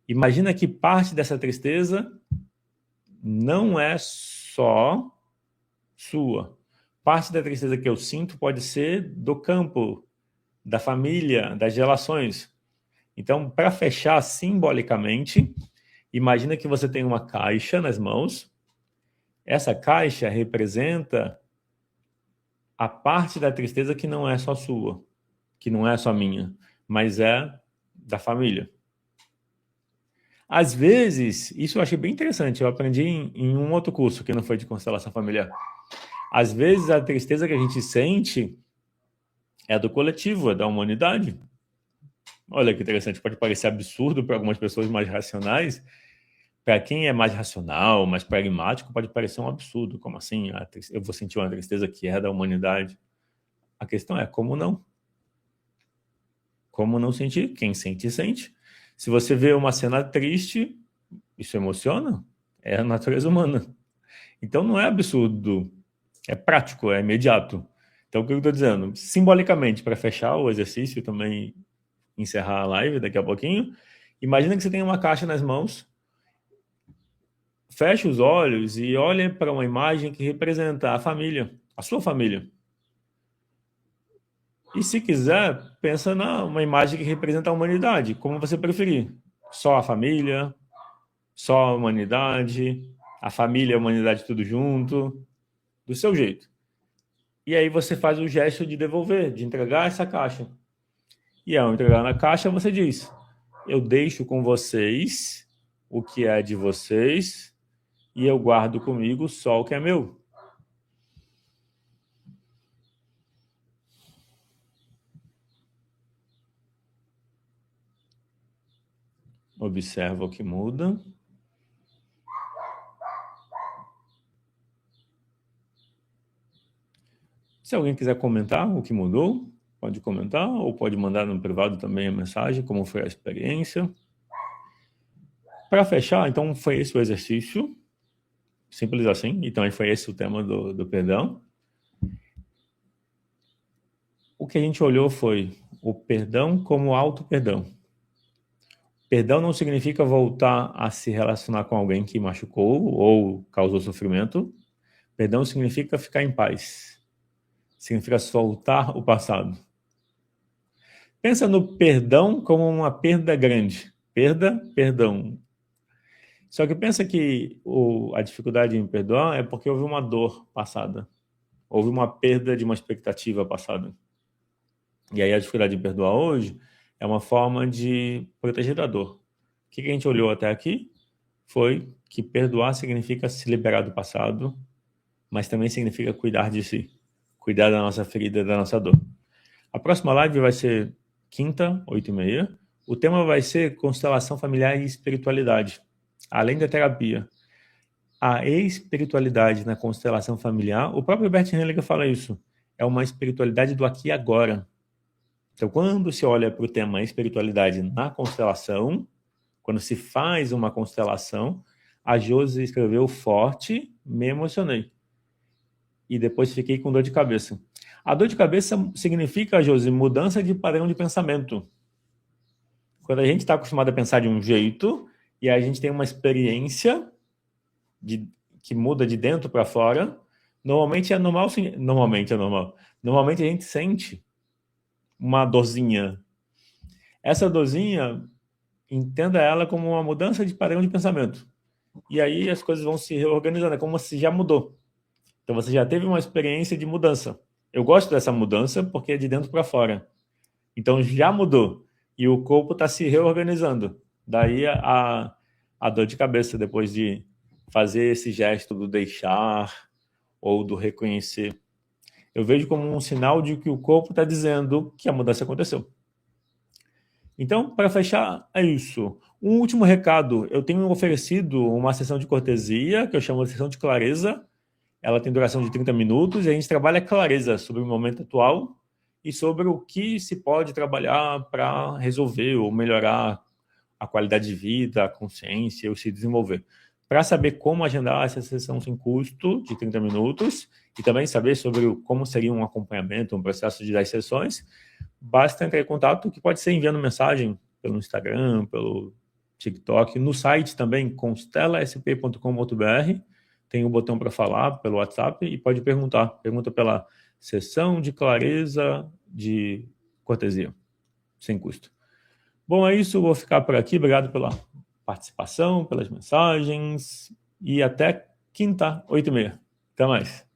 Speaker 1: imagina que parte dessa tristeza não é só sua. Parte da tristeza que eu sinto pode ser do campo, da família, das relações. Então, para fechar simbolicamente, imagina que você tem uma caixa nas mãos. Essa caixa representa a parte da tristeza que não é só sua, que não é só minha, mas é da família. Às vezes, isso eu achei bem interessante, eu aprendi em um outro curso que não foi de constelação familiar. Às vezes, a tristeza que a gente sente é do coletivo, é da humanidade. Olha que interessante, pode parecer absurdo para algumas pessoas mais racionais. Para quem é mais racional, mais pragmático, pode parecer um absurdo. Como assim? Eu vou sentir uma tristeza que é da humanidade. A questão é, como não? Como não sentir? Quem sente, sente. Se você vê uma cena triste, isso emociona? É a natureza humana. Então não é absurdo, é prático, é imediato. Então o que eu estou dizendo? Simbolicamente, para fechar o exercício e também encerrar a live daqui a pouquinho, imagina que você tem uma caixa nas mãos, feche os olhos e olhe para uma imagem que representa a família, a sua família. E se quiser, pensa numa imagem que representa a humanidade, como você preferir. Só a família, só a humanidade, a família e a humanidade tudo junto, do seu jeito. E aí você faz o gesto de devolver, de entregar essa caixa. E ao entregar na caixa, você diz: eu deixo com vocês o que é de vocês e eu guardo comigo só o que é meu. Observa o que muda. Se alguém quiser comentar o que mudou, pode comentar ou pode mandar no privado também a mensagem, como foi a experiência. Para fechar, então foi esse o exercício, simples assim, e também foi esse o tema do perdão. O que a gente olhou foi o perdão como auto-perdão. Perdão não significa voltar a se relacionar com alguém que machucou ou causou sofrimento. Perdão significa ficar em paz. Significa soltar o passado. Pensa no perdão como uma perda grande. Perda, perdão. Só que pensa que a dificuldade em perdoar é porque houve uma dor passada. Houve uma perda de uma expectativa passada. E aí a dificuldade de perdoar hoje é uma forma de proteger da dor. O que a gente olhou até aqui foi que perdoar significa se liberar do passado, mas também significa cuidar de si, cuidar da nossa ferida, da nossa dor. A próxima live vai ser quinta, 8h30. O tema vai ser constelação familiar e espiritualidade. Além da terapia, a espiritualidade na constelação familiar, o próprio Bert Hellinger fala isso, é uma espiritualidade do aqui e agora. Então, quando se olha para o tema espiritualidade na constelação, quando se faz uma constelação, a Josi escreveu forte, me emocionei. E depois fiquei com dor de cabeça. A dor de cabeça significa, Josi, mudança de padrão de pensamento. Quando a gente está acostumado a pensar de um jeito e a gente tem uma experiência que muda de dentro para fora, normalmente é normal. Normalmente a gente sente uma dorzinha. Essa dorzinha, entenda ela como uma mudança de padrão de pensamento. E aí as coisas vão se reorganizando, é como se já mudou. Então você já teve uma experiência de mudança. Eu gosto dessa mudança porque é de dentro para fora. Então já mudou. E o corpo está se reorganizando. Daí a dor de cabeça depois de fazer esse gesto do deixar ou do reconhecer. Eu vejo como um sinal de que o corpo está dizendo que a mudança aconteceu. Então, para fechar, é isso. Um último recado. Eu tenho oferecido uma sessão de cortesia, que eu chamo de sessão de clareza. Ela tem duração de 30 minutos e a gente trabalha clareza sobre o momento atual e sobre o que se pode trabalhar para resolver ou melhorar a qualidade de vida, a consciência ou se desenvolver. Para saber como agendar essa sessão sem custo de 30 minutos e também saber sobre como seria um acompanhamento, um processo de 10 sessões, basta entrar em contato, que pode ser enviando mensagem pelo Instagram, pelo TikTok, no site também, constelasp.com.br, tem um botão para falar pelo WhatsApp e pode perguntar. Pergunta pela sessão de clareza de cortesia, sem custo. Bom, é isso. Vou ficar por aqui. Obrigado pela participação, pelas mensagens e até quinta, 8h30. Até mais.